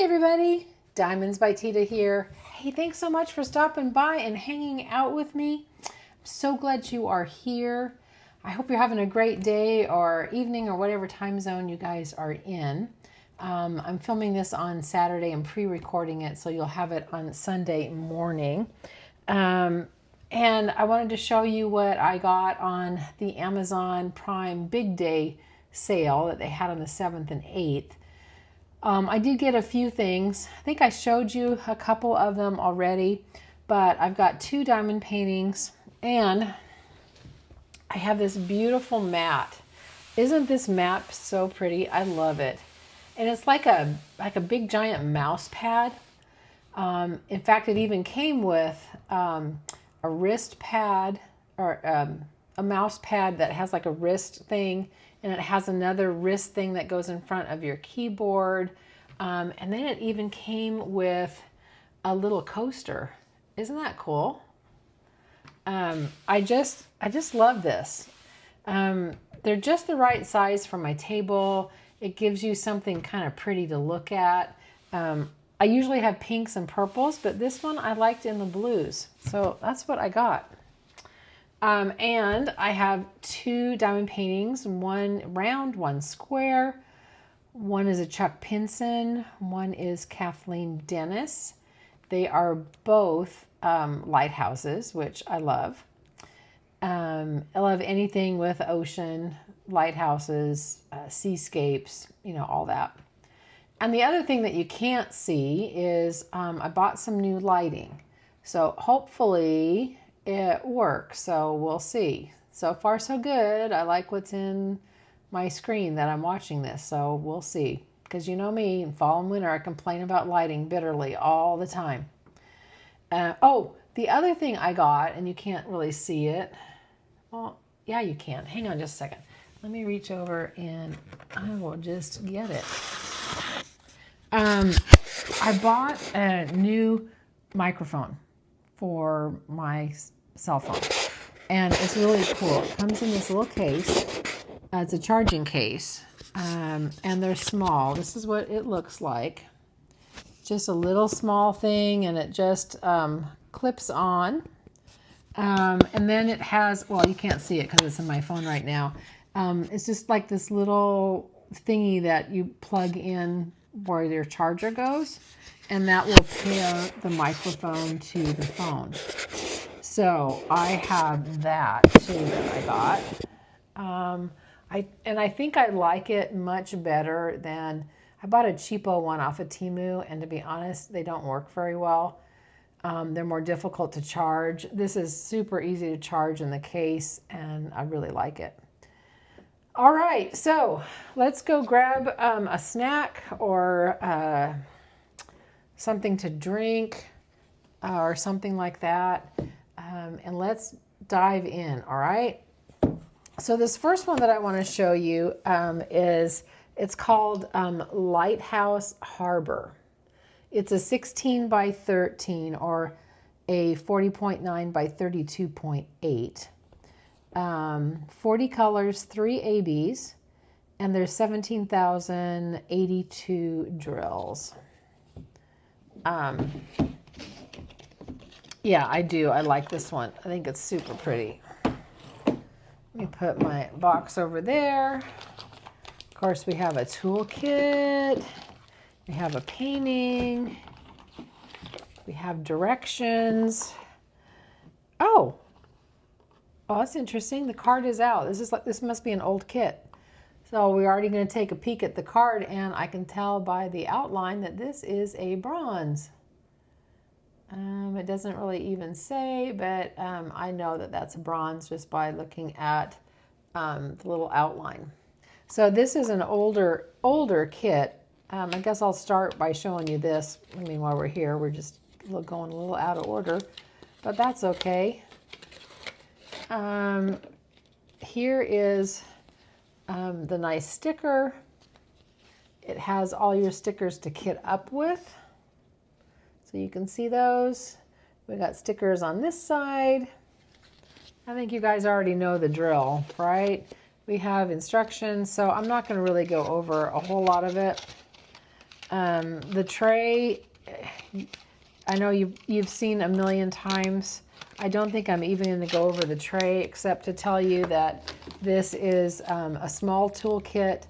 everybody, Diamonds by Tita here. Hey, thanks so much for stopping by and hanging out with me. I'm so glad you are here. I hope you're having a great day or evening or whatever time zone you guys are in. I'm filming this on Saturday and pre-recording it, so you'll have it on Sunday morning. And I wanted to show you what I got on the Amazon Prime Big Day sale that they had on the 7th and 8th. I did get a few things. I think I showed you a couple of them already, but I've got 2 diamond paintings and I have this beautiful mat. Isn't this mat so pretty? I love it. And it's like a big giant mouse pad. In fact, it even came with a wrist pad or a mouse pad that has like a wrist thing, and it has another wrist thing that goes in front of your keyboard. And then it even came with a little coaster. Isn't that cool? I just love this. They're just the right size for my table. It gives you something kind of pretty to look at. I usually have pinks and purples, but this one I liked in the blues. So that's what I got. And I have 2 diamond paintings, one round, one square. One is a Chuck Pinson, one is Kathleen Dennis. They are both lighthouses, which I love. I love anything with ocean, lighthouses, seascapes, you know, all that. And the other thing that you can't see is I bought some new lighting. So hopefully it works, so we'll see. So far so good. I like what's in my screen that I'm watching this, so we'll see. Because you know me, in fall and winter I complain about lighting bitterly all the time. Oh, the other thing I got, and you can't really see it. Well, yeah, you can. Hang on just a second. Let me reach over and I will just get it. I bought a new microphone for my cell phone, and it's really cool. It comes in this little case. It's a charging case, and they're small. This is what it looks like. Just a little small thing, and it just clips on. And then it has, well, you can't see it because it's in my phone right now. It's just like this little thingy that you plug in where your charger goes, and that will pair the microphone to the phone. So I have that too that I got. I think I like it much better than, I bought a cheapo one off of Temu, and to be honest, they don't work very well. They're more difficult to charge. This is super easy to charge in the case, and I really like it. All right, so let's go grab a snack or something to drink or something like that, and let's dive in, all right? So this first one that I want to show you it's called Lighthouse Harbour. It's a 16 by 13 or a 40.9 by 32.8. 40 colors, 3 ABs, and there's 17,082 drills. Yeah, I do. I like this one. I think it's super pretty. Let me put my box over there. Of course, we have a toolkit. We have a painting. We have directions. Oh, that's interesting. The card is out. This must be an old kit. So we're already going to take a peek at the card, and I can tell by the outline that this is a bronze. It doesn't really even say, but I know that that's a bronze just by looking at the little outline. So this is an older kit. I guess I'll start by showing you this. I mean, while we're here, we're just going a little out of order, but that's okay. Here is the nice sticker. It has all your stickers to kit up with. So you can see those. We got stickers on this side. I think you guys already know the drill, right? We have instructions, so I'm not going to really go over a whole lot of it. The tray, I know you've seen a million times. I don't think I'm even going to go over the tray except to tell you that this is a small toolkit,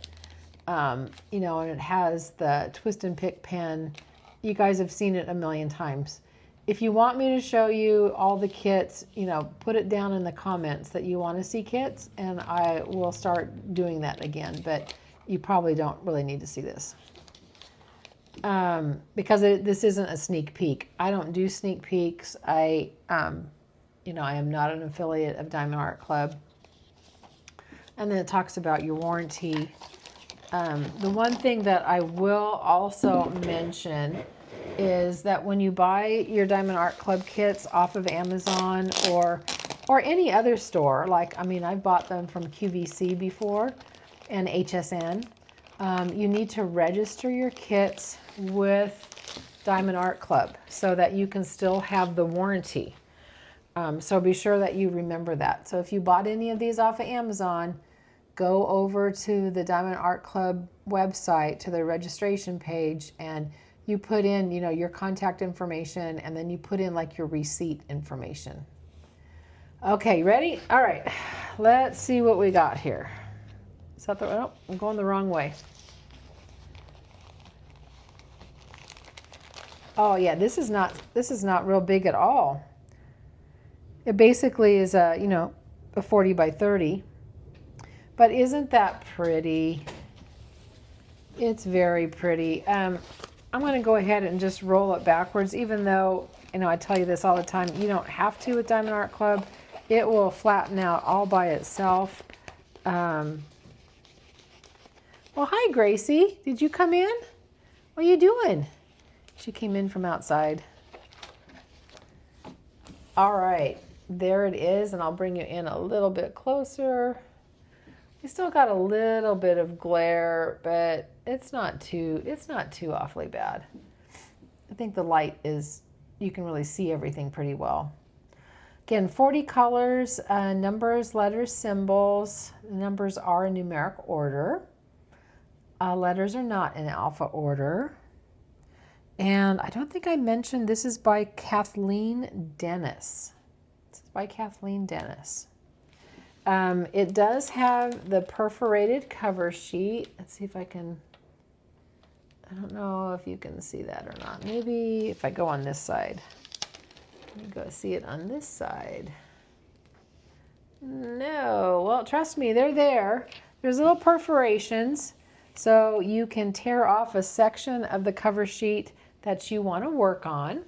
you know, and it has the twist and pick pen. You guys have seen it a million times. If you want me to show you all the kits, you know, put it down in the comments that you want to see kits, and I will start doing that again. But you probably don't really need to see this. Because this isn't a sneak peek. I don't do sneak peeks. You know, I am not an affiliate of Diamond Art Club. And then it talks about your warranty. The one thing that I will also mention is that when you buy your Diamond Art Club kits off of Amazon or any other store, like, I mean, I've bought them from QVC before and HSN, you need to register your kits with Diamond Art Club so that you can still have the warranty. So be sure that you remember that. So if you bought any of these off of Amazon, go over to the Diamond Art Club website, to the registration page, and you put in, you know, your contact information, and then you put in like your receipt information. Okay, ready? All right, let's see what we got here. Is that the, oh, I'm going the wrong way. Oh yeah, this is not real big at all. It basically is a, you know, a 40 by 30. But isn't that pretty? It's very pretty. I'm going to go ahead and just roll it backwards, even though, you know, I tell you this all the time, you don't have to with Diamond Art Club. It will flatten out all by itself. Well, hi, Gracie. Did you come in? What are you doing? She came in from outside. All right, there it is, and I'll bring you in a little bit closer. We still got a little bit of glare, but it's not too awfully bad. I think the light is, you can really see everything pretty well. Again, 40 colors, numbers, letters, symbols. The numbers are in numeric order. Letters are not in alpha order. And I don't think I mentioned this is by Kathleen Dennis. This is by Kathleen Dennis. It does have the perforated cover sheet. Let's see if I can, I don't know if you can see that or not. Maybe if I go on this side. Let me go see it on this side. No, well, trust me, they're there. There's little perforations, so you can tear off a section of the cover sheet that you want to work on.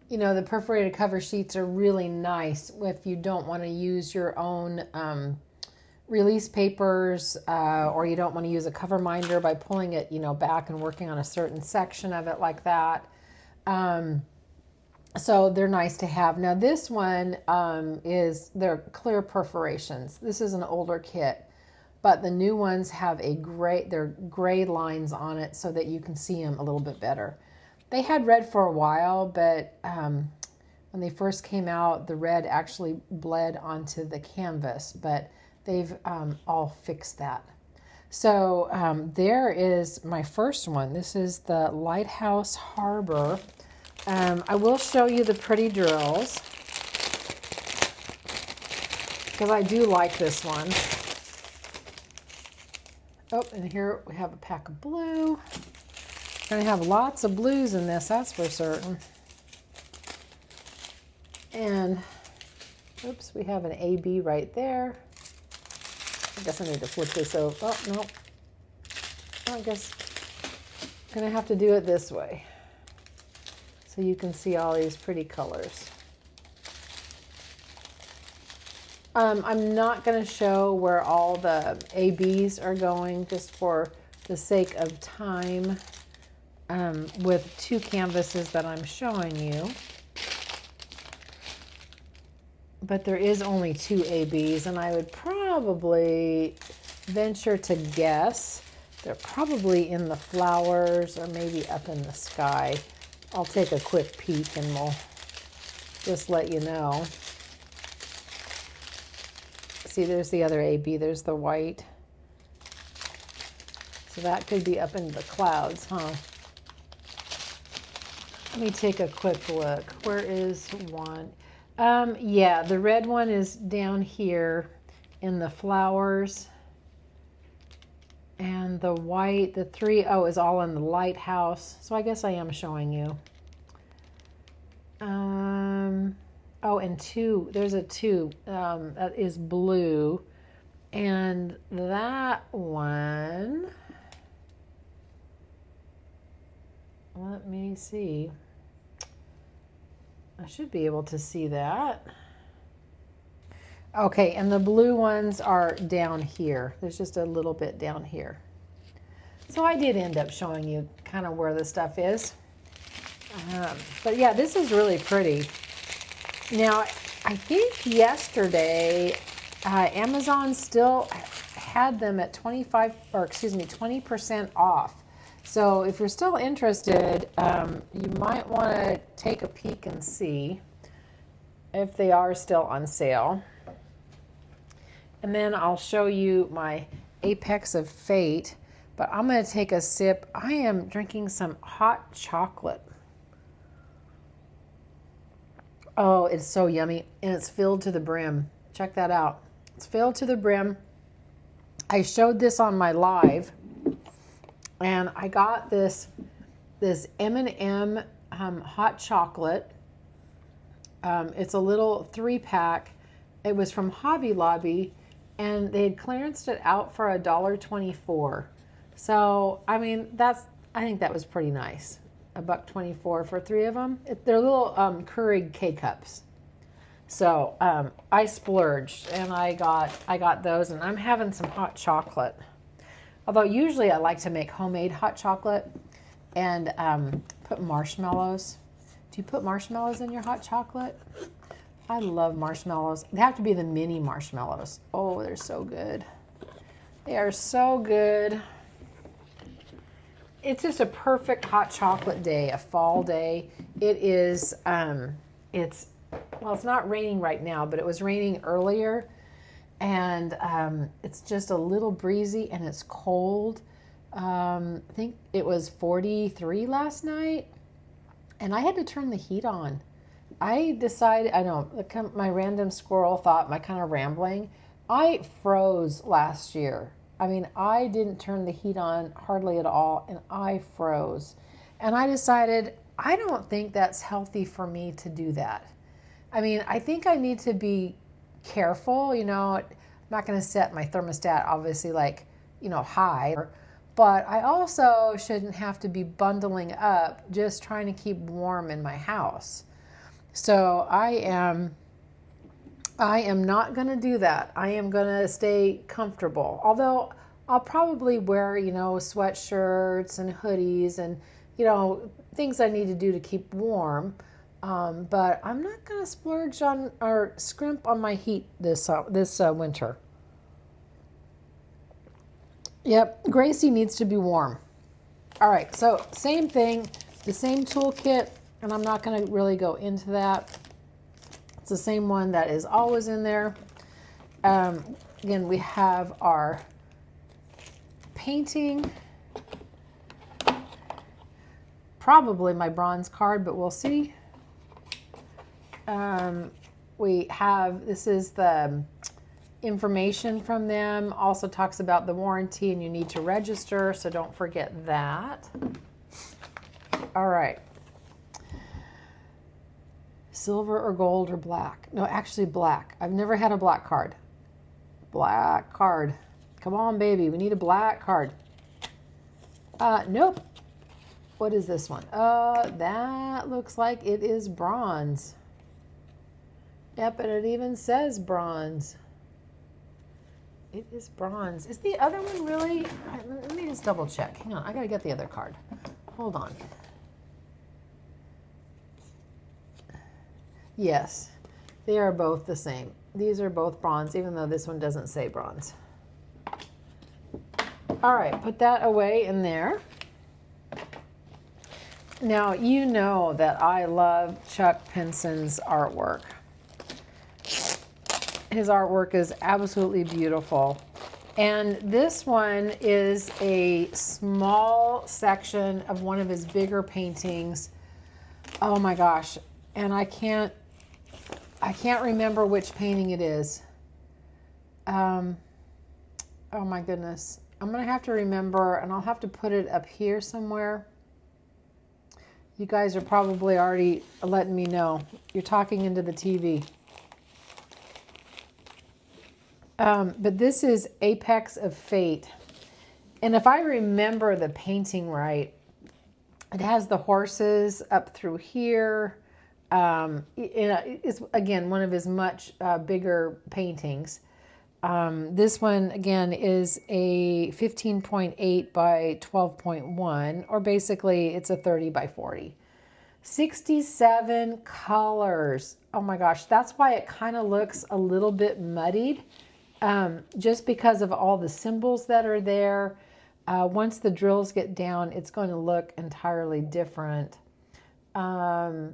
You know, the perforated cover sheets are really nice if you don't want to use your own release papers, or you don't want to use a cover minder by pulling it, you know, back and working on a certain section of it like that. So they're nice to have. Now this one they're clear perforations. This is an older kit, but the new ones have they're gray lines on it so that you can see them a little bit better. They had red for a while, but when they first came out, the red actually bled onto the canvas, but they've all fixed that. So there is my first one. This is the Lighthouse Harbour. I will show you the pretty drills because I do like this one. Oh, and here we have a pack of blue. We're going to have lots of blues in this, that's for certain. And, oops, we have an AB right there. I guess I need to flip this over. Oh, no. I guess I'm going to have to do it this way so you can see all these pretty colors. I'm not going to show where all the ABs are going just for the sake of time with two canvases that I'm showing you. But there is only two ABs, and I would probably venture to guess they're probably in the flowers or maybe up in the sky. I'll take a quick peek and we'll just let you know. See, there's the other AB. There's the white. So that could be up in the clouds, huh? Let me take a quick look. Where is one? Yeah, the red one is down here in the flowers. And the white, the 3-0 is all in the lighthouse. So I guess I am showing you. Oh, and 2, there's a 2 that is blue. And that one, let me see. I should be able to see that. Okay, and the blue ones are down here. There's just a little bit down here. So I did end up showing you kind of where the stuff is. But yeah, this is really pretty. Now, I think yesterday, Amazon still had them at 20% off. So if you're still interested, you might want to take a peek and see if they are still on sale. And then I'll show you my Apex of Fate, but I'm going to take a sip. I am drinking some hot chocolate. Oh, it's so yummy, and it's filled to the brim. Check that out. It's filled to the brim. I showed this on my live, and I got this M&M hot chocolate. It's a little 3-pack. It was from Hobby Lobby, and they had clearanced it out for $1.24. So, I mean, I think that was pretty nice. $1.24 for 3 of them. They're little Keurig K-cups. So I splurged, and I got those, and I'm having some hot chocolate. Although usually I like to make homemade hot chocolate and put marshmallows. Do you put marshmallows in your hot chocolate? I love marshmallows. They have to be the mini marshmallows. Oh, they're so good. They are so good. It's just a perfect hot chocolate day, a fall day. It is, it's not raining right now, but it was raining earlier. And it's just a little breezy, and it's cold. I think it was 43 last night, and I had to turn the heat on. I decided, I know, my random squirrel thought, my kind of rambling, I froze last year. I mean, I didn't turn the heat on hardly at all, and I froze. And I decided, I don't think that's healthy for me to do that. I mean, I think I need to be careful, you know. I'm not going to set my thermostat, obviously, like, you know, high. But I also shouldn't have to be bundling up just trying to keep warm in my house. So I am not going to do that. I am going to stay comfortable. Although I'll probably wear, you know, sweatshirts and hoodies and, you know, things I need to do to keep warm. But I'm not going to splurge on or scrimp on my heat this winter. Yep, Gracie needs to be warm. All right, so same thing, the same toolkit, and I'm not going to really go into that. It's the same one that is always in there. Again, we have our painting, probably my bronze card, but we'll see. We have, this is the information from them, also talks about the warranty, and you need to register, so don't forget that. All right. Silver or gold or black? No, actually black. I've never had a black card. Black card. Come on, baby. We need a black card. Nope. What is this one? That looks like it is bronze. Yep, and it even says bronze. It is bronze. Is the other one really? Let me just double check. Hang on. I got to get the other card. Hold on. Yes, they are both the same. These are both bronze, even though this one doesn't say bronze. All right, put that away in there. Now, you know that I love Chuck Pinson's artwork. His artwork is absolutely beautiful. And this one is a small section of one of his bigger paintings. Oh my gosh. And I can't remember which painting it is. Oh my goodness. I'm going to have to remember, and I'll have to put it up here somewhere. You guys are probably already letting me know. You're talking into the TV. But this is Apex of Fate. And if I remember the painting right, it has the horses up through here. It's, again, one of his much bigger paintings. This one, again, is a 15.8 by 12.1, or basically it's a 30 by 40. 67 colors. Oh my gosh, that's why it kind of looks a little bit muddied, just because of all the symbols that are there. Once the drills get down, it's going to look entirely different. Oh,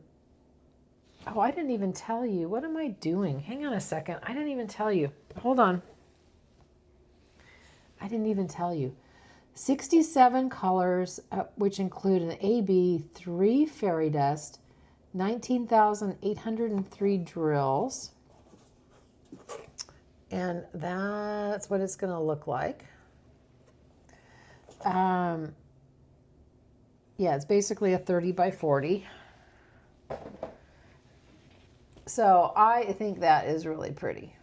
I didn't even tell you. What am I doing? Hang on a second. I didn't even tell you. Hold on. I didn't even tell you. 67 colors, which include an AB, 3 fairy dust, 19,803 drills. And that's what it's going to look like. Yeah, it's basically a 30 by 40. So I think that is really pretty.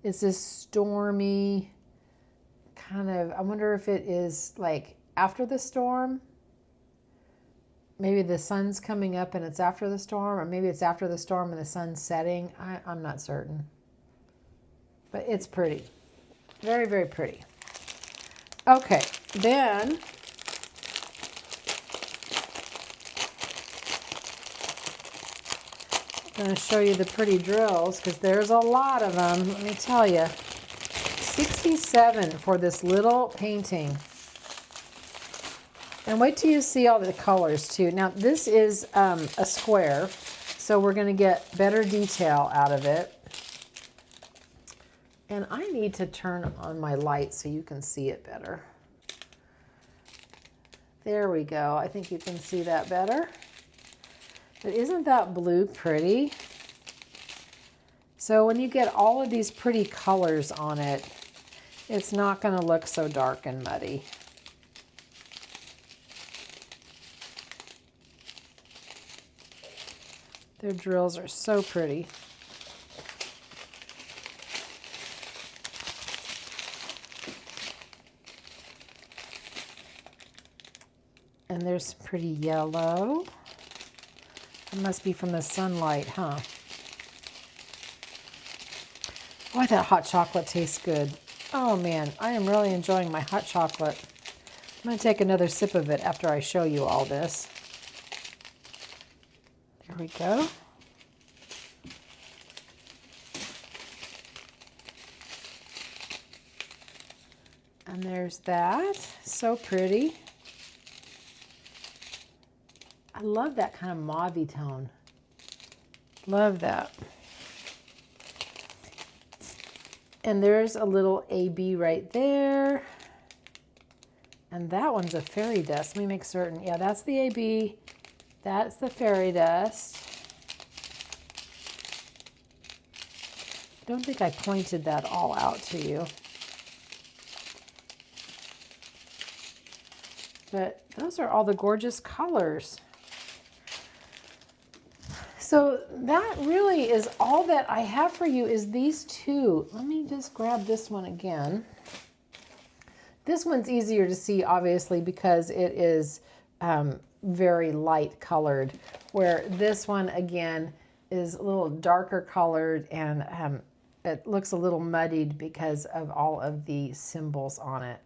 It's this stormy kind of, I wonder if it is like after the storm. Maybe the sun's coming up and it's after the storm, or maybe it's after the storm and the sun's setting. I'm not certain. But it's pretty. Very, very pretty. Okay, then I'm going to show you the pretty drills because there's a lot of them. Let me tell you. 67 for this little painting. And wait till you see all the colors too. Now this is a square, so we're going to get better detail out of it. And I need to turn on my light so you can see it better. There we go. I think you can see that better. But isn't that blue pretty? So when you get all of these pretty colors on it, it's not going to look so dark and muddy. Their drills are so pretty. And there's some pretty yellow. It must be from the sunlight, huh? Boy, that hot chocolate tastes good. Oh man, I am really enjoying my hot chocolate. I'm going to take another sip of it after I show you all this. There we go. And there's that. So pretty. I love that kind of mauve-y tone. Love that. And there's a little AB right there. And that one's a fairy dust. Let me make certain. Yeah, that's the AB. That's the fairy dust. I don't think I pointed that all out to you. But those are all the gorgeous colors. So that really is all that I have for you is these two. Let me just grab this one again. This one's easier to see, obviously, because it is very light colored, where this one, again, is a little darker colored, and it looks a little muddied because of all of the symbols on it.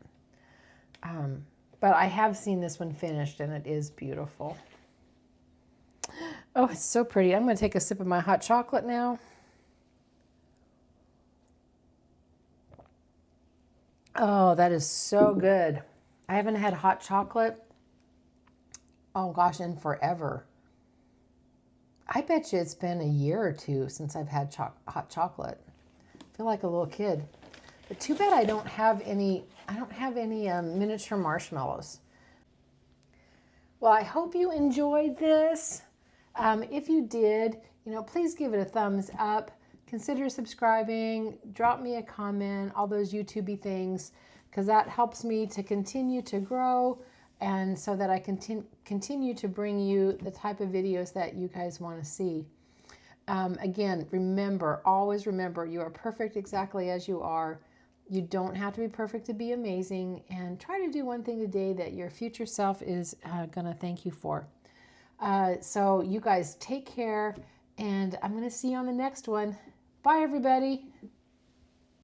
But I have seen this one finished, and it is beautiful. Oh, it's so pretty. I'm going to take a sip of my hot chocolate now. Oh, that is so good. I haven't had hot chocolate, oh gosh, in forever. I bet you it's been a year or two since I've had hot chocolate. I feel like a little kid. But too bad I don't have any miniature marshmallows. Well, I hope you enjoyed this. If you did, please give it a thumbs up. Consider subscribing, drop me a comment, all those YouTube-y things, because that helps me to continue to grow and so that I can continue to bring you the type of videos that you guys want to see. Again, always remember, you are perfect exactly as you are. You don't have to be perfect to be amazing, and try to do one thing today that your future self is going to thank you for. So you guys take care, and I'm going to see you on the next one. Bye, everybody.